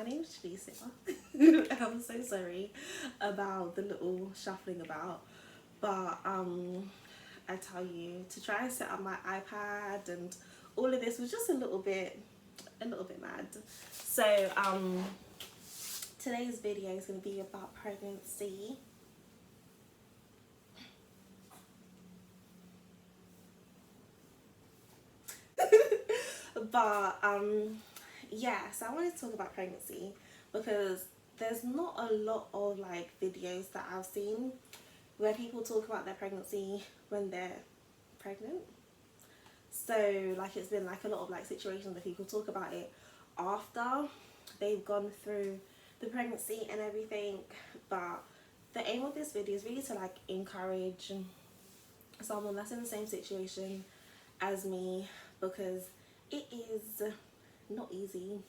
my name is Jaleesa. I'm so sorry about the little shuffling about, but I tell you, to try and set up my iPad and all of this was just a little bit mad. So today's video is going to be about pregnancy. But yeah, so I wanted to talk about pregnancy because there's not a lot of like videos that I've seen where people talk about their pregnancy when they're pregnant. So like it's been like a lot of like situations where people talk about it after they've gone through the pregnancy and everything. But the aim of this video is really to like encourage someone that's in the same situation as me, because it is not easy,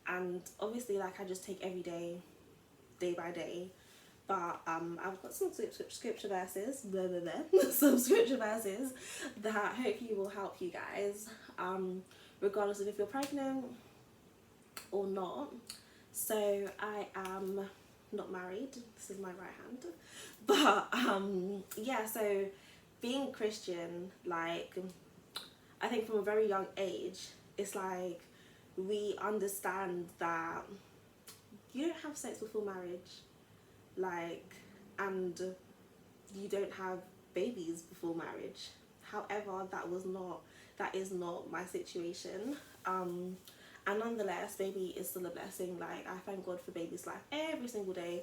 and obviously like I just take every day by day. But I've got some scripture verses, blah, blah, blah, some scripture verses that hopefully will help you guys, regardless of if you're pregnant or not. So I am not married. This is my right hand. But yeah, so being Christian, like I think from a very young age, it's like we understand that you don't have sex before marriage, like, and you don't have babies before marriage. However, that is not my situation. And nonetheless, baby is still a blessing. Like, I thank God for baby's life every single day,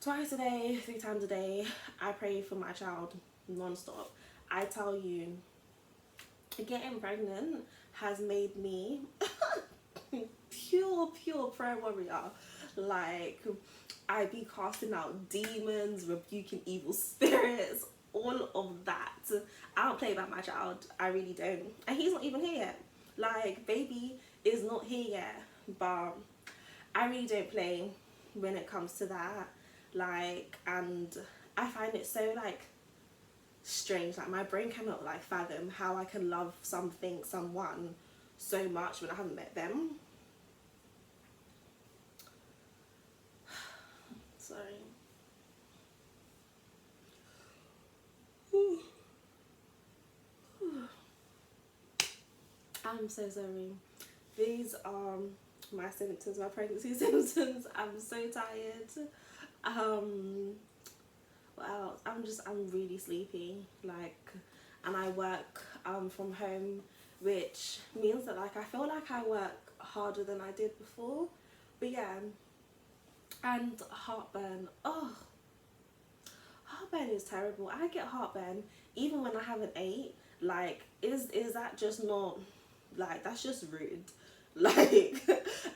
twice a day, 3 times a day. I pray for my child non-stop. I tell you, getting pregnant has made me pure prayer warrior. Like, I be casting out demons, rebuking evil spirits, all of that. I don't play about my child. I really don't. And he's not even here yet. Like, baby is not here yet. But I really don't play when it comes to that. Like, and I find it so like strange. Like, my brain cannot like fathom how I can love someone so much when I haven't met them. Sorry. I'm so sorry. These are my symptoms, my pregnancy symptoms. I'm so tired. What else? I'm really sleepy. Like, and I work from home, which means that like I feel like I work harder than I did before. But yeah, and heartburn. Oh, heartburn is terrible. I get heartburn even when I haven't ate. Like, is that just not, like, that's just rude. Like,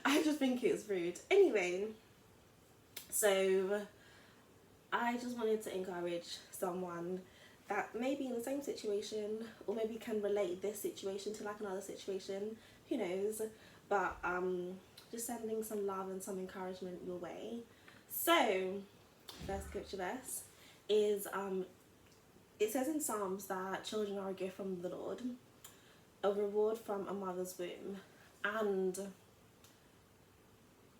I just think it's rude. Anyway, so I just wanted to encourage someone that may be in the same situation, or maybe can relate this situation to like another situation, who knows. But just sending some love and some encouragement your way. So first scripture verse is it says in Psalms that children are a gift from the Lord, a reward from a mother's womb. And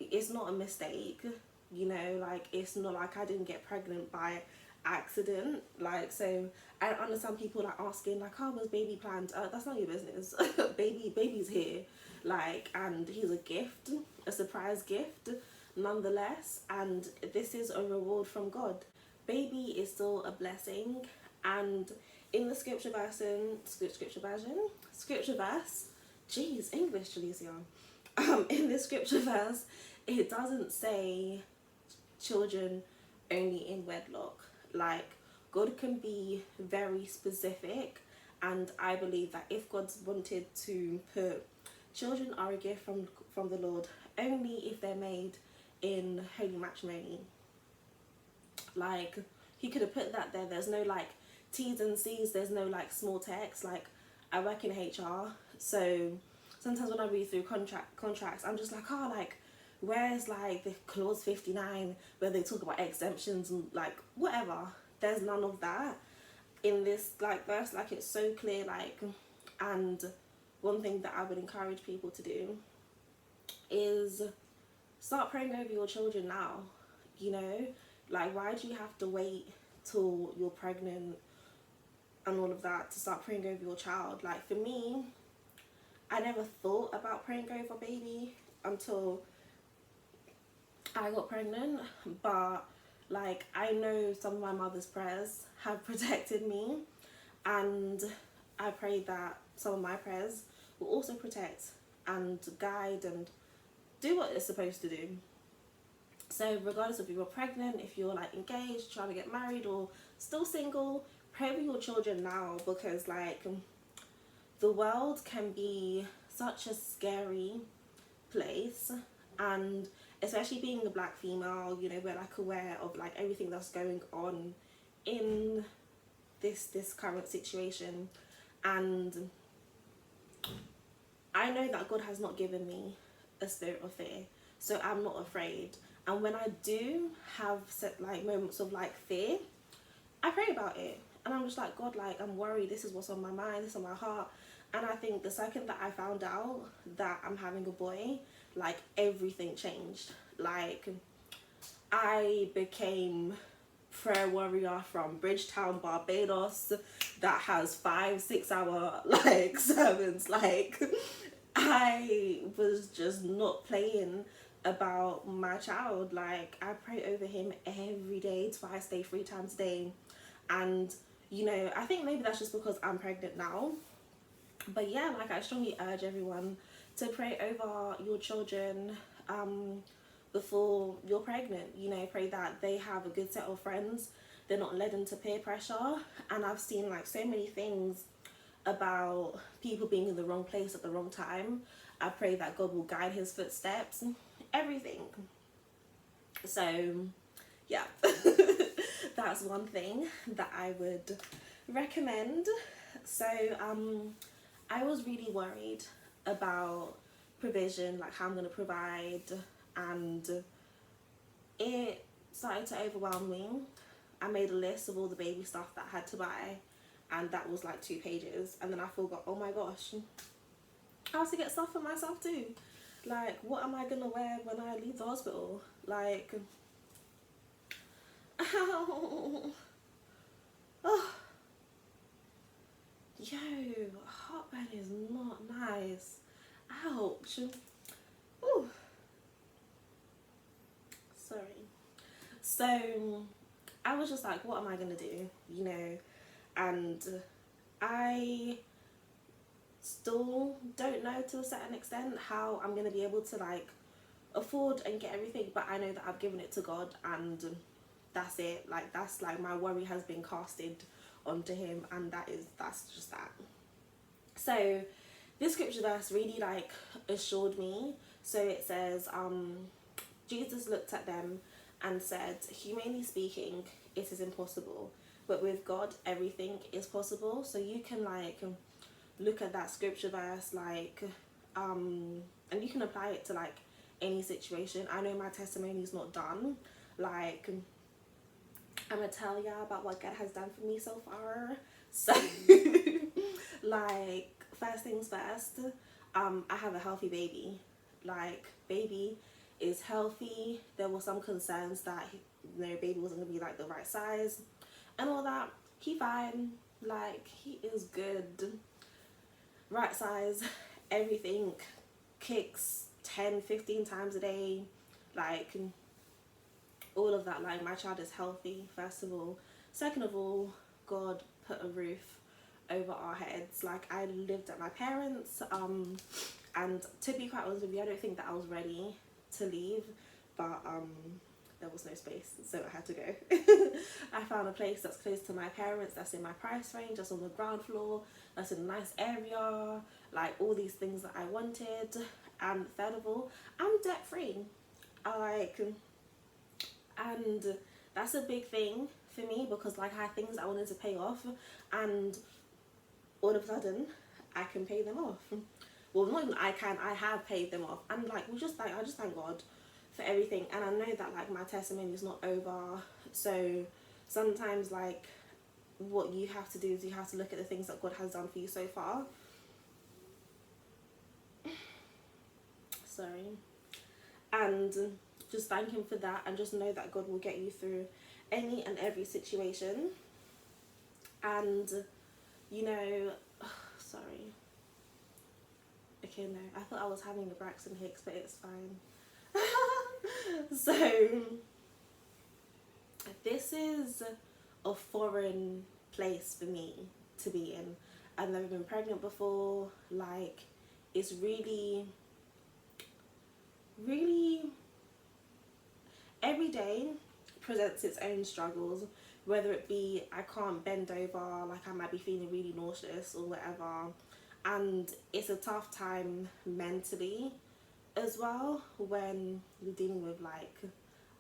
it's not a mistake, you know, like it's not like I didn't get pregnant by accident. Like, so I understand people like asking like, oh, was baby planned? That's not your business. Baby's here, like, and he's a gift, a surprise gift nonetheless, and this is a reward from God. Baby is still a blessing. And in the scripture verse, jeez, English, Jaleesa. In this scripture verse, it doesn't say children only in wedlock. Like, God can be very specific, and I believe that if God's wanted to put children are a gift from the Lord only if they're made in holy matrimony, like, he could have put that there. There's no like T's and C's, there's no like small text. Like, I work in HR, so sometimes when I read through contracts, I'm just like, oh, like, where's like the clause 59 where they talk about exemptions and like whatever? There's none of that in this like verse. Like, it's so clear. Like, and one thing that I would encourage people to do is start praying over your children now, you know? Like, why do you have to wait till you're pregnant and all of that to start praying over your child? Like, for me, I never thought about praying over baby until I got pregnant, but like, I know some of my mother's prayers have protected me, and I pray that some of my prayers will also protect and guide and do what it's supposed to do. So regardless of if you're pregnant, if you're like engaged, trying to get married, or still single, pray for your children now, because like, the world can be such a scary place, and especially being a black female, you know, we're like aware of like everything that's going on in this current situation. And I know that God has not given me a spirit of fear, so I'm not afraid. And when I do have set like moments of like fear, I pray about it, and I'm just like, God, like, I'm worried, this is what's on my mind, this is on my heart. And I think the second that I found out that I'm having a boy, like, everything changed. Like, I became prayer warrior from Bridgetown, Barbados, that has 5-6 hour like sermons. Like, I was just not playing about my child. Like, I pray over him every day, twice a day, 3 times a day. And you know, I think maybe that's just because I'm pregnant now, but yeah, like, I strongly urge everyone to pray over your children before you're pregnant. You know, pray that they have a good set of friends, they're not led into peer pressure. And I've seen like so many things about people being in the wrong place at the wrong time. I pray that God will guide his footsteps, everything. So yeah, that's one thing that I would recommend. So I was really worried about provision, like how I'm going to provide, and it started to overwhelm me. I made a list of all the baby stuff that I had to buy, and that was like 2 pages. And then I forgot, oh my gosh, I have to get stuff for myself too. Like, what am I gonna wear when I leave the hospital? Like, ow. Oh, yo, heartburn is not nice. Ouch. Ooh. Sorry. So I was just like, what am I gonna do? You know, and I still don't know to a certain extent how I'm gonna be able to like afford and get everything, but I know that I've given it to God, and that's it. Like, that's like, my worry has been casted onto him, and that's just that. So this scripture verse really like assured me. So it says, Jesus looked at them and said, humanly speaking, it is impossible, but with God everything is possible. So you can like look at that scripture verse, like and you can apply it to like any situation. I know my testimony is not done. Like, I'm gonna tell y'all about what God has done for me so far. So like, first things first, I have a healthy baby. Like, baby is healthy. There were some concerns that, you know, baby wasn't gonna be like the right size and all that. He fine. Like, he is good, right size, everything, kicks 10-15 times a day, like all of that. Like, my child is healthy, first of all. Second of all, God put a roof over our heads. Like, I lived at my parents', and to be quite honest with you, I don't think that I was ready to leave, but there was no space, so I had to go. I found a place that's close to my parents, that's in my price range, that's on the ground floor, that's in a nice area, like all these things that I wanted. And third of all, I'm debt free. And that's a big thing for me, because like, I had things I wanted to pay off, and all of a sudden I can pay them off. Well, not even I have paid them off. And like, I just thank God for everything. And I know that like, my testimony is not over. So sometimes like, what you have to do is you have to look at the things that God has done for you so far. Sorry. and just thank him for that, and just know that God will get you through any and every situation. And you know, sorry, okay, no, I thought I was having a Braxton Hicks, but it's fine. So this is a foreign place for me to be in. I've never been pregnant before. Like, it's really, really, every day presents its own struggles, whether it be I can't bend over, like I might be feeling really nauseous or whatever, and it's a tough time mentally as well when you're dealing with like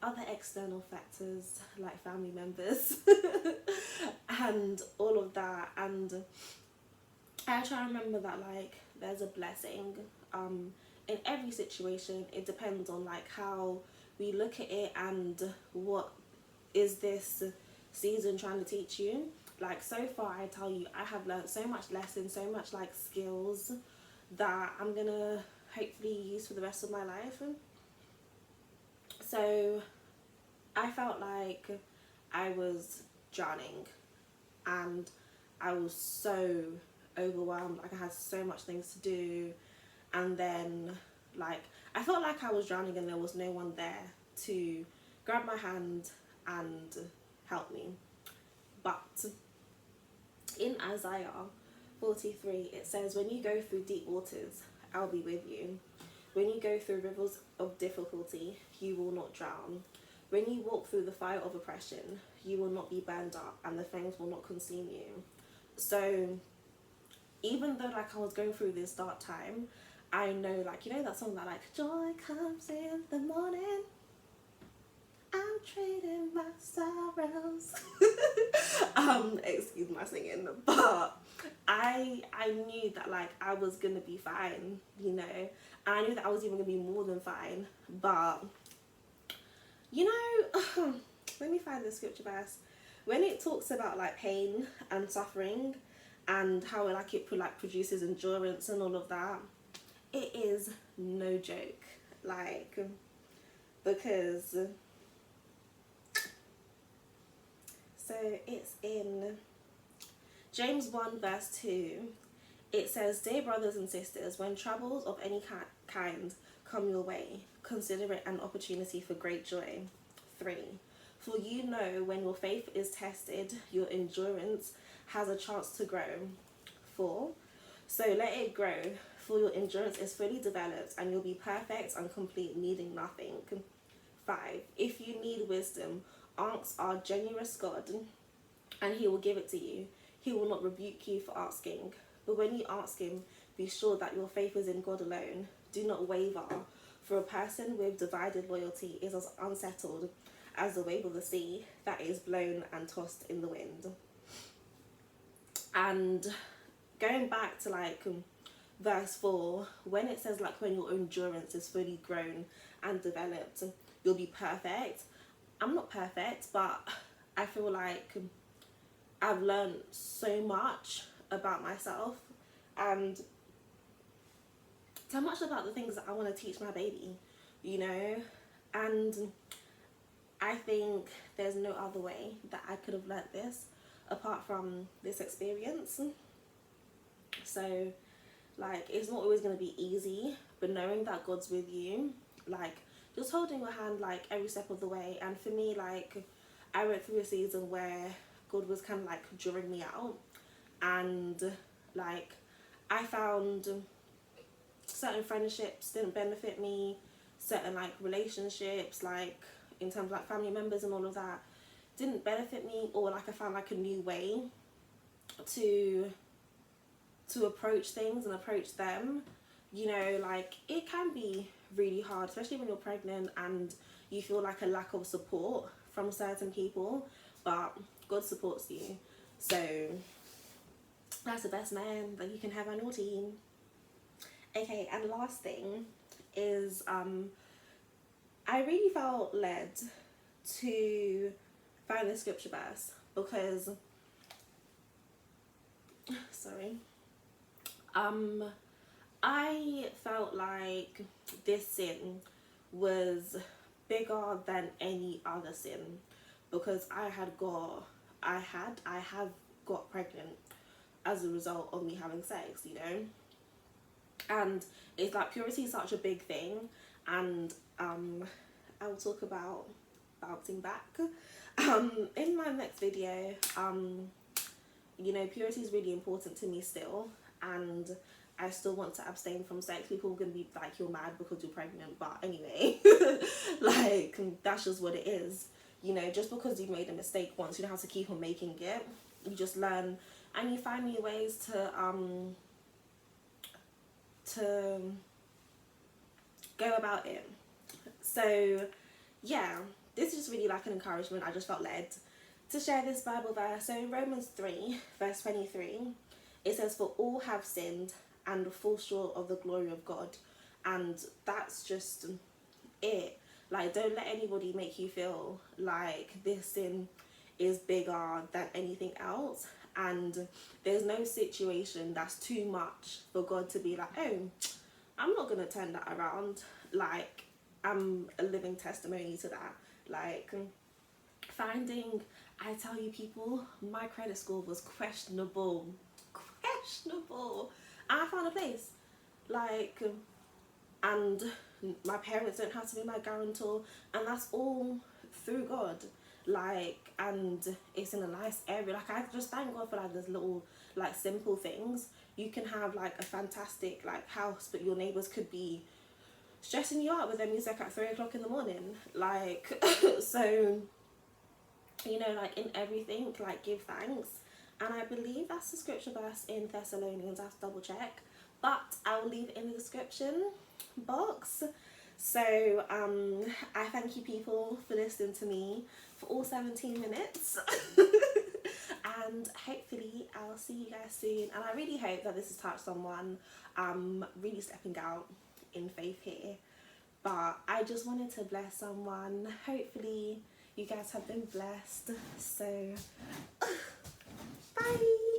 other external factors like family members and all of that. And I try to remember that like there's a blessing in every situation. It depends on like how we look at it and what is this season trying to teach you. Like, so far, I tell you, I have learned so much lessons, so much like skills that I'm gonna hopefully use for the rest of my life. So I felt like I was drowning, and I was so overwhelmed. Like, I had so much things to do, and then like I felt like I was drowning and there was no one there to grab my hand and help me. But in Isaiah 43, it says, when you go through deep waters, I'll be with you. When you go through rivers of difficulty, you will not drown. When you walk through the fire of oppression, you will not be burned up, and the flames will not consume you. So even though like I was going through this dark time, I know, like, you know that song that like, joy comes in the morning, I'm trading my sorrows. Excuse my singing, but I knew that like I was gonna be fine, you know. And I knew that I was even gonna be more than fine. But you know, let me find the scripture verse. When it talks about like pain and suffering and how like it like produces endurance and all of that, it is no joke. Like, because so it's in James 1 verse 2. It says, dear brothers and sisters, when troubles of any kind come your way, consider it an opportunity for great joy. 3. For you know when your faith is tested, your endurance has a chance to grow. 4. So let it grow, for your endurance is fully developed and you'll be perfect and complete, needing nothing. 5. If you need wisdom, ask our generous God, and he will give it to you. He will not rebuke you for asking. But when you ask him, be sure that your faith is in God alone. Do not waver, for a person with divided loyalty is as unsettled as the wave of the sea that is blown and tossed in the wind. And going back to like verse 4, when it says like when your endurance is fully grown and developed, you'll be perfect. I'm not perfect, but I feel like I've learned so much about myself and so much about the things that I want to teach my baby, you know. And I think there's no other way that I could have learnt this apart from this experience. So like, it's not always going to be easy, but knowing that God's with you, like just holding your hand like every step of the way. And for me, like, I went through a season where God was kind of like drawing me out, and like I found certain friendships didn't benefit me, certain like relationships, like in terms of like family members and all of that, didn't benefit me, or like I found like a new way to approach things and approach them, you know. Like, it can be really hard, especially when you're pregnant and you feel like a lack of support from certain people, but God supports you. So that's the best man that you can have on your team. Okay, and last thing is I really felt led to find the scripture verse because sorry, I felt like this sin was bigger than any other sin, because I have got pregnant as a result of me having sex, you know. And it's like purity is such a big thing, and I will talk about bouncing back in my next video. You know, purity is really important to me still, and I still want to abstain from sex. People are gonna be like, you're mad because you're pregnant, but anyway, like, that's just what it is. You know, just because you've made a mistake once, you don't have to keep on making it. You just learn, and you find new ways to go about it. So yeah, this is just really like an encouragement. I just felt led to share this Bible verse. So in Romans 3 verse 23, it says, for all have sinned and fall short of the glory of God. And that's just it. Like, don't let anybody make you feel like this sin is bigger than anything else, and there's no situation that's too much for God to be like, oh, I'm not gonna turn that around. Like, I'm a living testimony to that. Like, I tell you, people, my credit score was questionable, and I found a place, like, and my parents don't have to be my guarantor, and that's all through God. Like, and it's in a nice area. Like, I just thank God for like those little like simple things. You can have like a fantastic like house, but your neighbors could be stressing you out with their music at 3 o'clock in the morning. Like, so, you know, like in everything, like, give thanks. And I believe that's the scripture verse in Thessalonians. I have to double check, but I will leave it in the description box. So I thank you, people, for listening to me for all 17 minutes. And hopefully I'll see you guys soon, and I really hope that this has touched someone. Really stepping out in faith here, but I just wanted to bless someone. Hopefully you guys have been blessed. So bye.